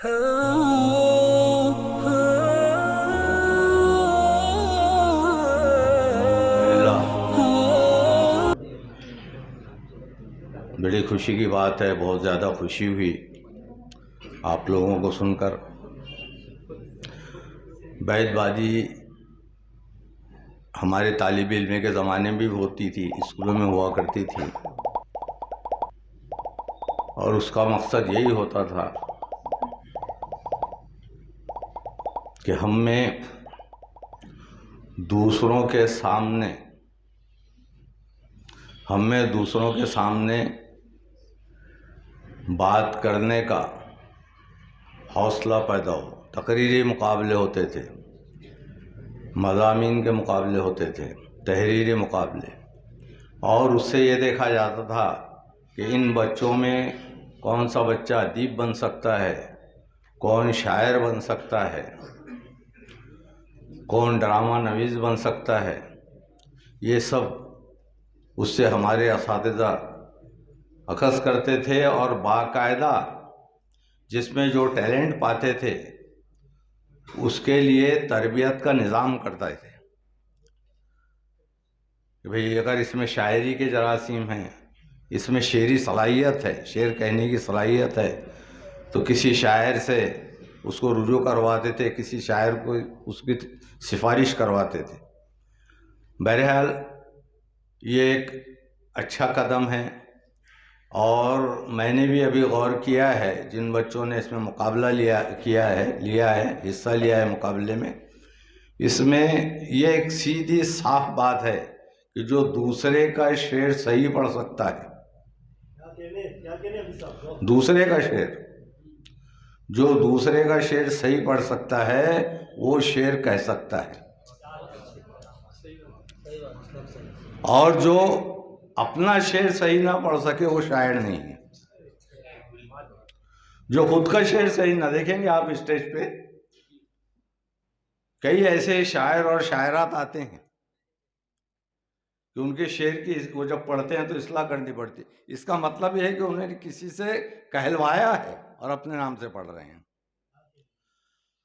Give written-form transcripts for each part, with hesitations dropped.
बड़ी खुशी की बात है, बहुत ज़्यादा खुशी हुई आप लोगों को सुनकर। बैतबाजी हमारे तालिब इल्म के ज़माने में भी होती थी, स्कूलों में हुआ करती थी, और उसका मकसद यही होता था कि हम में दूसरों के सामने बात करने का हौसला पैदा हो। तकरीरी मुकाबले होते थे, मज़ामीन के मुकाबले होते थे, तहरीरी मुकाबले, और उससे ये देखा जाता था कि इन बच्चों में कौन सा बच्चा अदीब बन सकता है, कौन शायर बन सकता है, कौन ड्रामा नवीस बन सकता है। ये सब उससे हमारे असातिज़ा अखज़ करते थे, और बाकायदा जिसमें जो टैलेंट पाते थे उसके लिए तरबियत का निज़ाम करते थे कि भाई अगर इसमें शायरी के जरासीम हैं, इसमें शेरी सलाहियत है, शेर कहने की सलाहियत है, तो किसी शायर से उसको रुजू करवाते थे, किसी शायर को उसकी सिफारिश करवाते थे। बहरहाल ये एक अच्छा कदम है, और मैंने भी अभी गौर किया है, जिन बच्चों ने इसमें मुकाबला हिस्सा लिया है मुकाबले में, इसमें ये एक सीधी साफ बात है कि जो दूसरे का शेर सही पढ़ सकता है, दूसरे का शेर सही पढ़ सकता है, वो शेर कह सकता है, और जो अपना शेर सही ना पढ़ सके वो शायर नहीं है। जो खुद का शेर सही ना, देखेंगे आप स्टेज पे कई ऐसे शायर और शायरात आते हैं कि उनके शेर की वो जब पढ़ते हैं तो इस्लाह करनी पड़ती है। इसका मतलब यह है कि उन्होंने किसी से कहलवाया है और अपने नाम से पढ़ रहे हैं।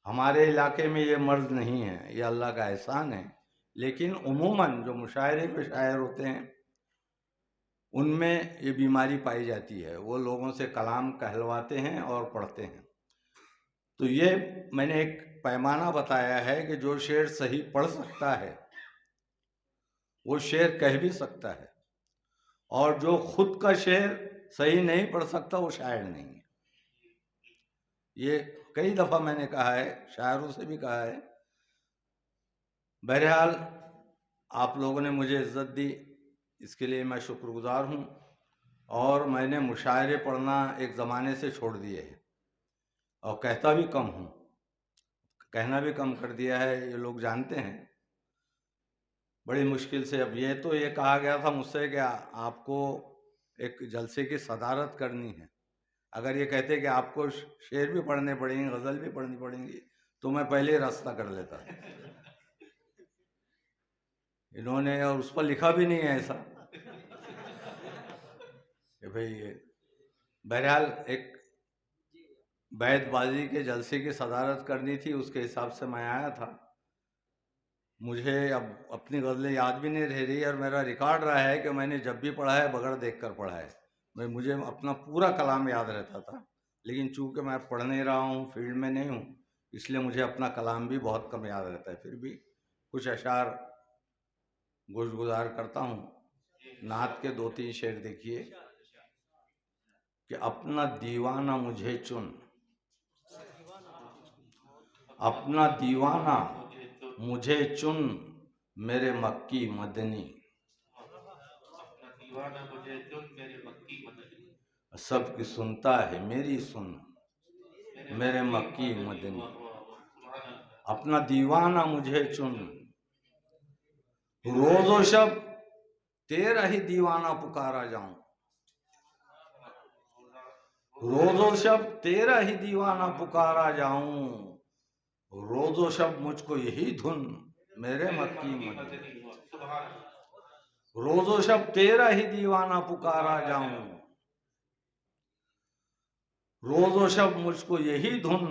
हमारे इलाके में ये मर्ज नहीं है, ये अल्लाह का एहसान है, लेकिन उमूमन जो मुशायरे पे शायर होते हैं उनमें ये बीमारी पाई जाती है। वो लोगों से कलाम कहलवाते हैं और पढ़ते हैं। तो ये मैंने एक पैमाना बताया है कि जो शेर सही पढ़ सकता है वो शेर कह भी सकता है, और जो खुद का शेर सही नहीं पढ़ सकता वो शायर नहीं है। ये कई दफ़ा मैंने कहा है, शायरों से भी कहा है। बहरहाल आप लोगों ने मुझे इज़्ज़त दी, इसके लिए मैं शुक्रगुज़ार हूँ। और मैंने मुशायरे पढ़ना एक ज़माने से छोड़ दिए हैं, और कहता भी कम हूँ, कहना भी कम कर दिया है, ये लोग जानते हैं। बड़ी मुश्किल से अब ये कहा गया था मुझसे कि आपको एक जलसे की सदारत करनी है। अगर ये कहते कि आपको शेर भी पढ़ने पड़ेंगे, गज़ल भी पढ़नी पड़ेंगी, तो मैं पहले ही रास्ता कर लेता। इन्होंने, और उस पर लिखा भी नहीं है ऐसा कि भाई। बहरहाल एक बैतबाजी के जलसे की सदारत करनी थी, उसके हिसाब से मैं आया था। मुझे अब अपनी गज़लें याद भी नहीं रह रही, और मेरा रिकॉर्ड रहा है कि मैंने जब भी पढ़ा है बगैर देख कर पढ़ा है। मुझे अपना पूरा कलाम याद रहता था, लेकिन चूंकि मैं पढ़ नहीं रहा हूँ, फील्ड में नहीं हूँ, इसलिए मुझे अपना कलाम भी बहुत कम याद रहता है। फिर भी कुछ अशार गुज़ार करता हूँ। नात के 2-3 शेर देखिए कि अपना दीवाना मुझे चुन, अपना दीवाना मुझे चुन, मेरे मक्की मदनी, सबकी सुनता है मेरी सुन, मेरे मक्की मदनी। अपना दीवाना मुझे चुन, रोज़ो शब तेरा ही दीवाना पुकारा जाऊं, रोज़ो शब तेरा ही दीवाना पुकारा जाऊं, रोज़ो शब मुझको यही धुन, मेरे मक्की मदनी। रोज़ो शब तेरा ही दीवाना पुकारा जाऊं, रोजो शब मुझको यही धुन,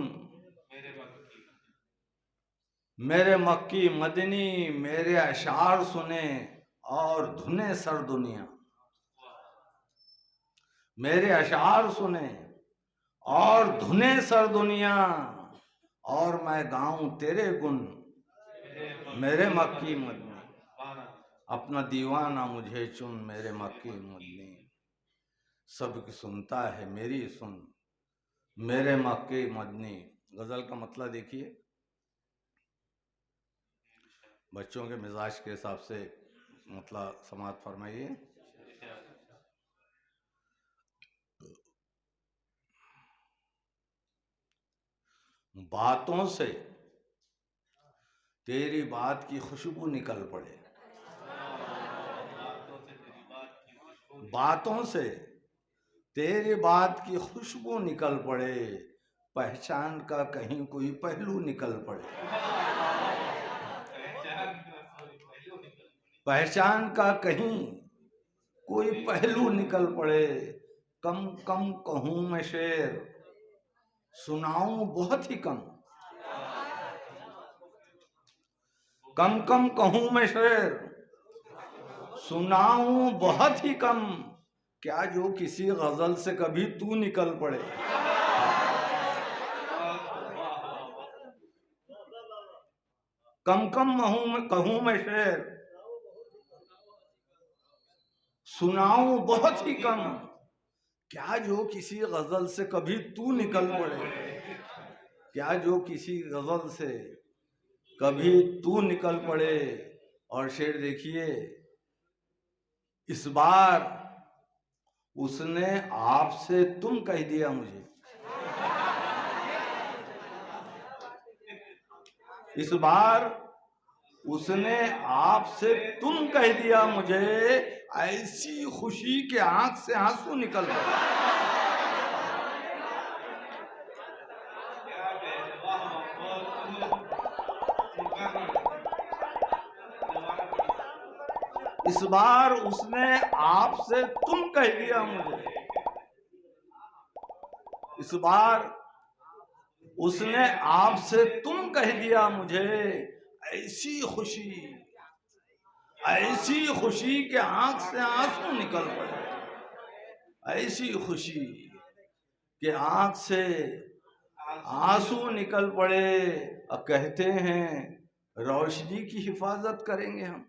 मेरे मक्की मदनी मेरे अशार सुने और धुने सर दुनिया। मेरे अशार सुने और धुने सर दुनिया, और मैं गाऊं तेरे गुण मेरे मक्की मदनी। अपना दीवाना मुझे चुन मेरे मक्की मदनी, सबकी सुनता है मेरी सुन मेरे मक्की मदनी। गजल का मतलब देखिए, बच्चों के मिजाज के हिसाब से मतलब समाप्त फरमाइए। बातों से तेरी बात की खुशबू निकल पड़े, बातों से तेरी बात की खुशबू निकल पड़े, पहचान का कहीं कोई पहलू निकल पड़े, पहचान का कहीं कोई पहलू निकल पड़े। कम कम कहूं मैं शेर सुनाऊं बहुत ही कम, कम कम कहूं मैं शेर सुनाऊं बहुत ही कम, क्या जो किसी गजल से कभी तू निकल पड़े। कम कम कहूं मैं शेर सुनाऊं बहुत ही कम, क्या जो किसी गजल से कभी तू निकल पड़े, क्या जो किसी गजल से कभी तू निकल पड़े। और शेर देखिए, इस बार उसने आपसे तुम कह दिया मुझे, इस बार उसने आपसे तुम कह दिया मुझे, ऐसी खुशी के आंख से आंसू निकल पड़े। इस बार उसने आपसे तुम कह दिया मुझे, इस बार उसने आपसे तुम कह दिया मुझे, ऐसी खुशी, ऐसी खुशी के आंख से आंसू निकल पड़े, ऐसी खुशी के आंख से आंसू निकल पड़े। अब कहते हैं रोशनी की हिफाजत करेंगे हम,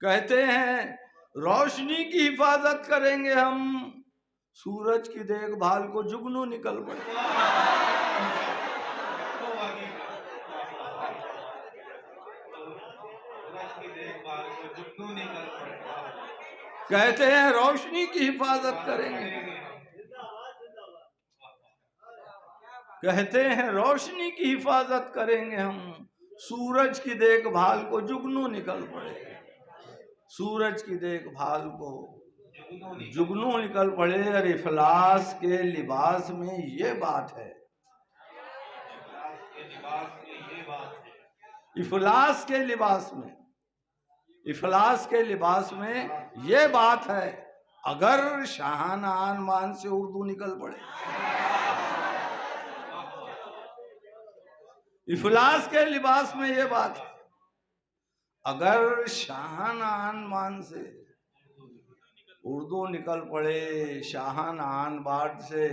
कहते हैं रोशनी की हिफाजत करेंगे हम, सूरज की देखभाल को जुगनू निकल पड़े। कहते हैं रोशनी की हिफाजत करेंगे, कहते हैं रोशनी की हिफाजत करेंगे हम, सूरज की देखभाल को जुगनू निकल पड़े, सूरज की देखभाल को जुगनू निकल पड़े। और इफलास के लिबास में ये बात है, इफलास के लिबास में, इफलास के लिबास में ये बात है, अगर शाहाना मान से उर्दू निकल पड़े। इफलास के लिबास में ये बात है, अगर शाहाना मान से उर्दू निकल पड़े, शाहाना बात से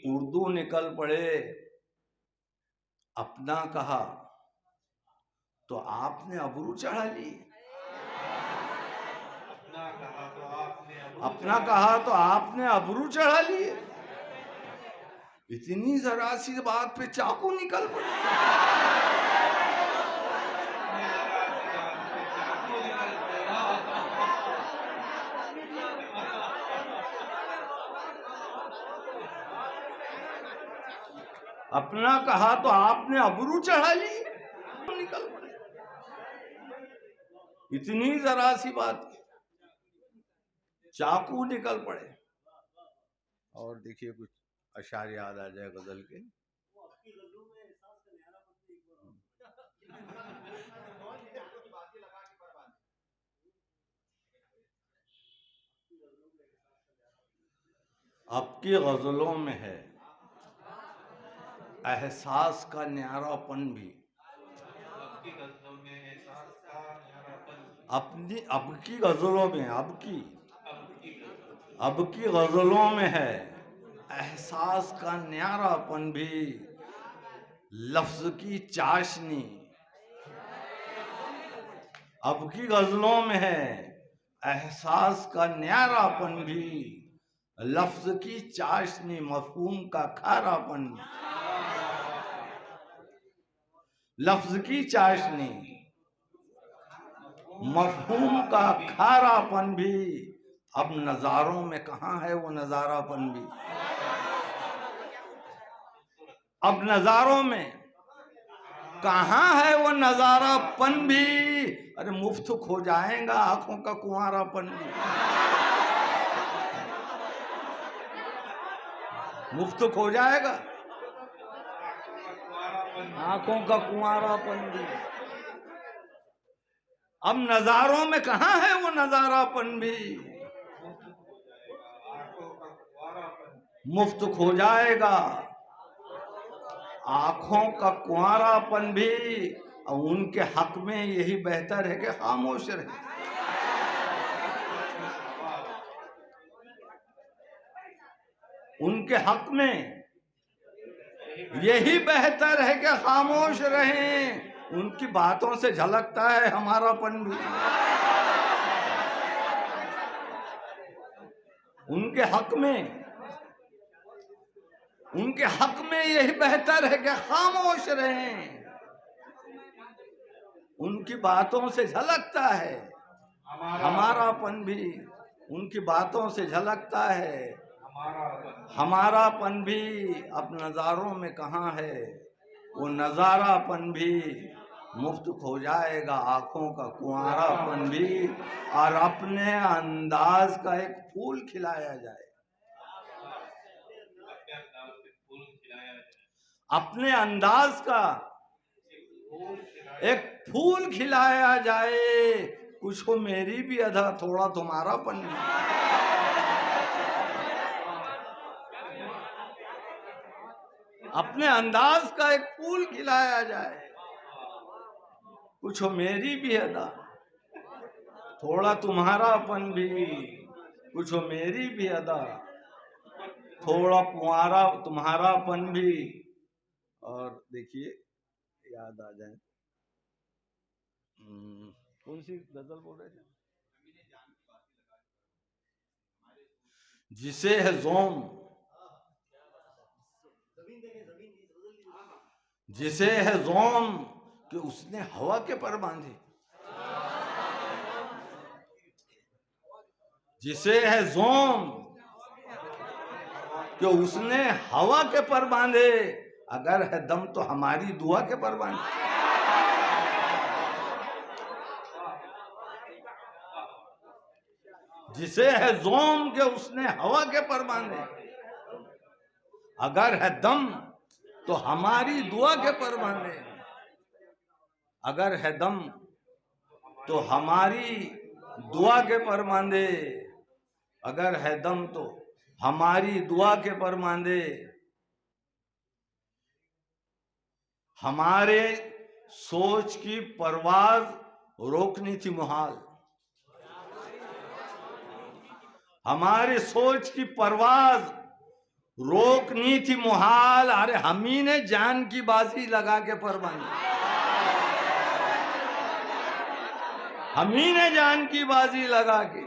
उर्दू निकल पड़े। अपना कहा तो आपने अबरू चढ़ा ली, अपना कहा तो आपने अबरू चढ़ा लिए, इतनी जरा सी बात पे चाकू निकल पड़े। अपना कहा तो आपने अबरू चढ़ा ली, निकल पड़े, इतनी जरा सी बात चाकू निकल पड़े। और देखिए कुछ अशार याद आ जाए गजल के। अब की गजलों में है एहसास का न्यारापन भी। अपनी अब की गजलों में अब की गजलों में है एहसास का न्यारापन भी, लफ्ज की चाशनी। अब की गजलों में है एहसास का न्यारापन भी, लफ्ज की चाशनी, मफहूम का खारापन। लफ्ज की चाशनी, मफहूम का खारापन भी, अब नजारों में कहाँ है वो नजारापन भी। अब नजारों में कहाँ है वो नजारापन भी। अरे मुफ्त खो जाएगा आंखों का कुंवारापन भी। मुफ्त खो जाएगा आंखों का कुंवारापन भी। अब नजारों में कहाँ है वो नजारापन भी। मुफ्त खो जाएगा आंखों का कुंवारापन भी, और उनके हक में यही बेहतर है कि खामोश रहे। उनके हक में यही बेहतर है कि खामोश रहें। उनकी बातों से झलकता है हमारापन भी। उनके हक में यही बेहतर है कि खामोश रहें। उनकी बातों से झलकता है हमारापन भी। उनकी बातों से झलकता है हमारापन भी। अब नजारों में कहाँ है वो नजारापन भी। मुफ्त खो जाएगा आंखों का कुंवारापन भी, और अपने अंदाज का एक फूल खिलाया जाए। अपने अंदाज का एक फूल खिलाया जाए। कुछ हो मेरी भी अदा, थोड़ा तुम्हारापन भी। अपने अंदाज का एक फूल खिलाया जाए। कुछ हो मेरी भी अदा, थोड़ा तुम्हारापन भी। कुछ हो मेरी भी अदा, थोड़ा तुम्हारापन भी। और देखिए याद आ जाए कौन सी गजल बोल रहे थे। जिसे है जोम, जिसे है जोम कि उसने हवा के पर बांधे। जिसे है जोम कि उसने हवा के पर बांधे, अगर है दम तो हमारी दुआ के पर बांधे। जिसे है जोम के उसने हवा के पर बांधे, अगर है दम तो हमारी दुआ के पर बांधे। अगर है दम तो हमारी दुआ के पर बांधे। अगर है दम तो हमारी दुआ के पर बांधे। हमारे सोच की परवाज रोकनी थी मुहाल। हमारे सोच की परवाज रोकनी थी मुहाल। अरे हम ही ने जान की बाजी लगा के पर बांधी। हम ही ने जान की बाजी लगा के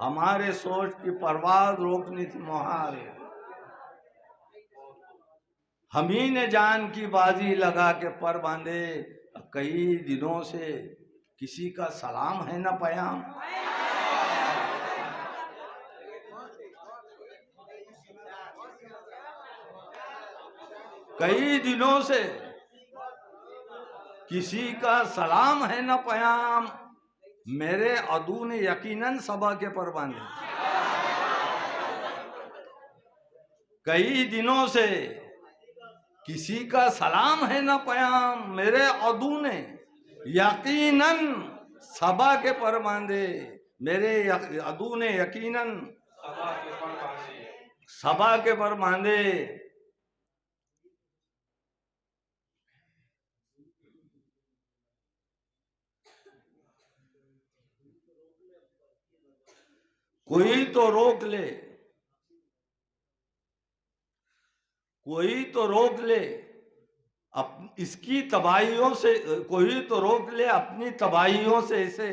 हमारे सोच की परवाज रोकनी थी मुहाल। हम ही ने जान की बाजी लगा के पर बांधे। कई दिनों से किसी का सलाम है ना पैगाम। कई दिनों से किसी का सलाम है न पैगाम। मेरे अदू ने यकीनन सबा के पर बांधे। कई दिनों से किसी का सलाम है न पैगाम। मेरे अदू ने यकीनन सबा के पर बांधे। मेरे अदू ने यकीनन सभा के पर बांधे। कोई तो रोक ले, कोई तो रोक ले इसकी तबाहियों से, कोई तो रोक ले अपनी तबाहियों से इसे।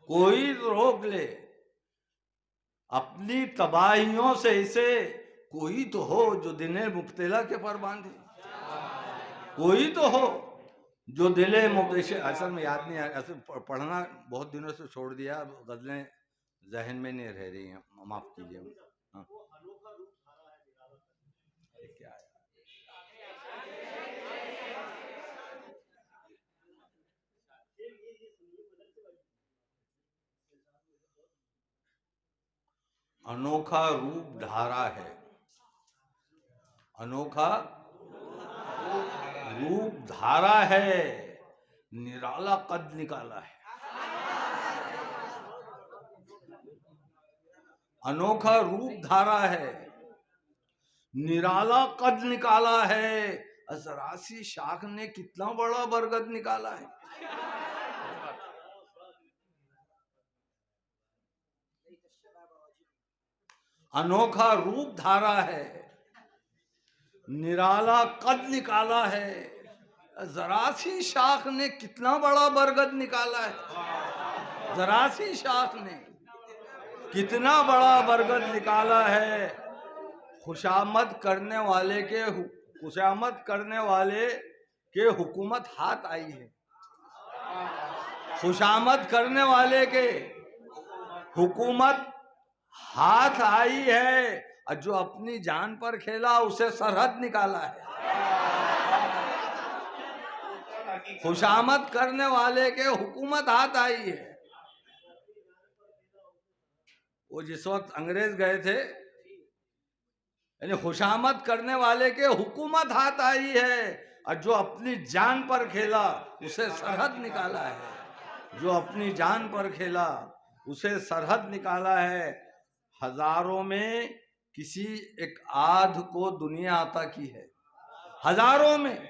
कोई तो रोक ले अपनी तबाहियों से इसे, कोई तो हो जो दिले मुब्तला के पर बांधे। कोई तो हो जो दिले मुब्तला, असल में याद नहीं आ, असल पढ़ना बहुत दिनों से छोड़ दिया, गजलें जहन में नहीं रह रही हैं, माफ कीजिए। हाँ। क्या है? अनोखा रूप धारा है, अनोखा रूप धारा है, निराला कद निकाला है। अनोखा रूप धारा है, निराला कद निकाला है, अजरासी शाख ने कितना बड़ा बरगद निकाला है। अनोखा रूप धारा है, निराला कद निकाला है, जरासी शाख ने कितना बड़ा बरगद निकाला है। जरासी शाख ने कितना बड़ा बरगद निकाला है। खुशामद करने वाले के, खुशामद करने वाले के हुकूमत हाथ आई है। खुशामद करने वाले के हुकूमत हाथ आई है, और जो अपनी जान पर खेला उसे सरहद निकाला है। खुशामद करने वाले के हुकूमत हाथ आई है। वो जिस वक्त अंग्रेज गए थे, यानी खुशामद करने वाले के हुकूमत हाथ आई है, और जो अपनी जान पर खेला उसे सरहद निकाला है। जो अपनी जान पर खेला उसे सरहद निकाला है। हजारों में किसी एक आध को दुनिया अता की है। हजारों में,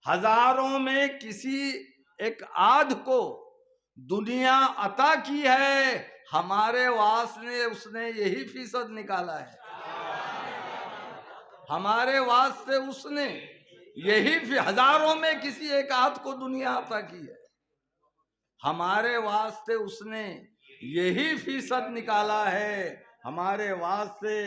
हजारों में किसी एक आध को दुनिया अता की है। हमारे वास्ते उसने यही फीसद निकाला है। हमारे वास्ते उसने यही, हजारों में किसी एक आध को दुनिया अता की है। हमारे वास्ते उसने यही फीसद निकाला है। हमारे वास्ते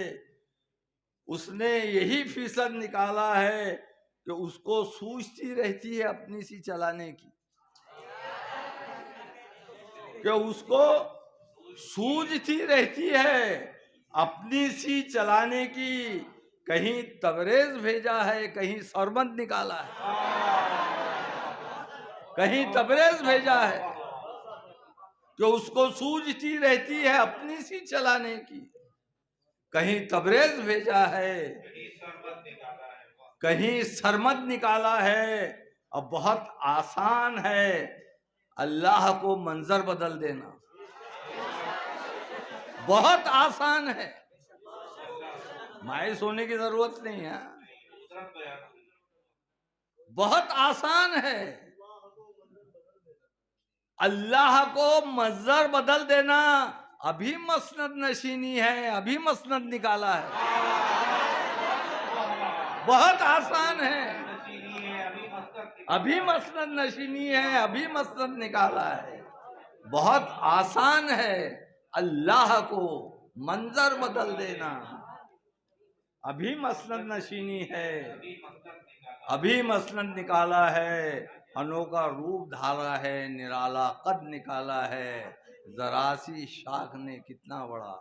उसने यही फीसद निकाला है कि उसको सूझती रहती है अपनी सी चलाने की, कि उसको सूझती रहती है अपनी सी चलाने की। कहीं तबरेज भेजा है, कहीं सरबंद निकाला है। कहीं तबरेज भेजा है कि उसको सूझती रहती है अपनी सी चलाने की। कहीं तबरेज भेजा है, कहीं सरमद निकाला है। अब बहुत आसान है अल्लाह को मंजर बदल देना, बहुत आसान है। मायूस होने की जरूरत नहीं है, बहुत आसान है। अल्लाह को मंजर बदल देना अभी मसनद नशीनी है, अभी मसनद निकाला है। बहुत आसान है, अभी मसनद नशीनी है, अभी मसनद निकाला है। बहुत आसान है अल्लाह को मंजर बदल देना, अभी मसनद नशीनी है, अभी मसनद निकाला है। अनोखा रूप धारा है, निराला कद निकाला है, जरासी शाख ने कितना बड़ा